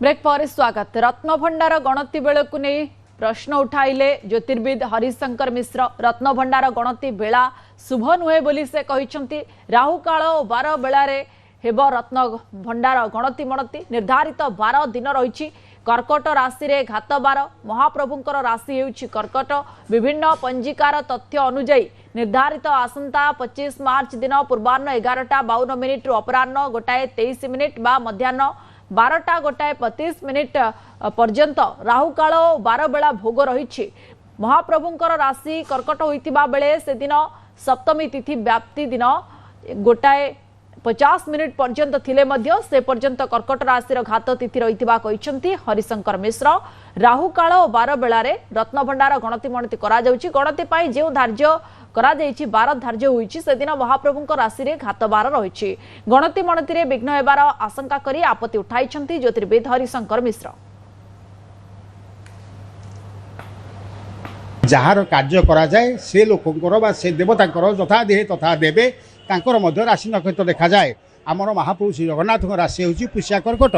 Break पर स्वागत। रत्नभंडार गणति बेलू नहीं प्रश्न उठाइले ज्योतिर्विद हरिशंकर मिश्र। रत्नभंडार गणति बेला शुभ नुहे बोली से कहते राहु काल और 12 बेलारे हेब रत्न भंडार गणति मणति। निर्धारित 12 दिन रही। कर्कट राशि रे घात 12 महाप्रभुंकर राशि होउछि कर्कट। विभिन्न पंजिकार तथ्य अनुଯାयी निर्धारित आसंता 25 मार्च दिन पूर्वाह्न 11:52 रु अपराह्न 1:23 बा मध्याह्न 12:35 पर्यंत राहु काल 12 बेला भोग रही। महाप्रभुंकर राशि कर्कट होइतिबा बेले से दिन सप्तमी तिथि व्याप्ति दिन 1:50 पर्यंत थिले मध्य से पर्यंत कर्कट राशि घात तिथि रही हरिशंकर मिश्र। राहु काल और 12 बेलारे रत्नभंडार गणति मणति करा जाउछि। गणति पाई जे धार्य करा जाइछि 12 धार्य होइछि से दिन महाप्रभुंकर राशि रे घात 12 रही। गणति मणति रे विघ्न हेबार आशंका करी आपत्ति उठाइछन्ति ज्योतिर्विद हरिशंकर मिश्र। जार कार्य करा जाए से लोकंकर बा से देवतांकर यथा देहे तथा देवे तांकर मध्य राशि नक्षत्र देखा जाए। आमर महाप्रभु श्री जगन्नाथ राशि होउछि पुष्या कर्कट।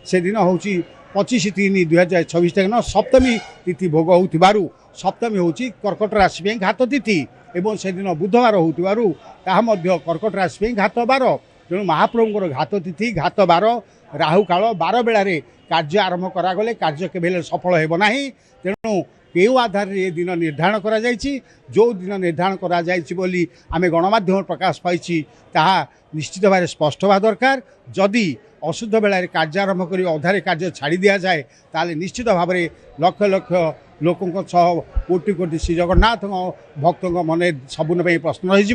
से दिन होउछि 25/3/2026 दिन सप्तमी तिथि भोग होउथिबारु सप्तमी होउछि कर्कट राशि पे घात तिथि एवं से दिन बुधवार होउथिबारु ताहा मध्य कर्कट राशि पे घात 12। तेणु महाप्रभुंकर घात तिथि घात 12 राहु काल 12 बेला रे कार्य आरंभ करा गले कार्य केबेले सफल हेबो नाही। तेणु केउ आधार ये दिन निर्धारण करा जायछि जो दिन निर्धारण करा जायछि बोली आमे गणमाध्यम प्रकाश पाइछि ताहा निश्चित भाव स्पष्ट हवा दरकार। जदि अशुद्ध बेला कार्य आरंभ करी अधारे कार्य छाड़ी दिया जाए ताले निश्चित भाव लक्ष लक्ष लोकों कोटि कोटि श्री जगन्नाथ भक्तों मन सबुन प्रश्न रही।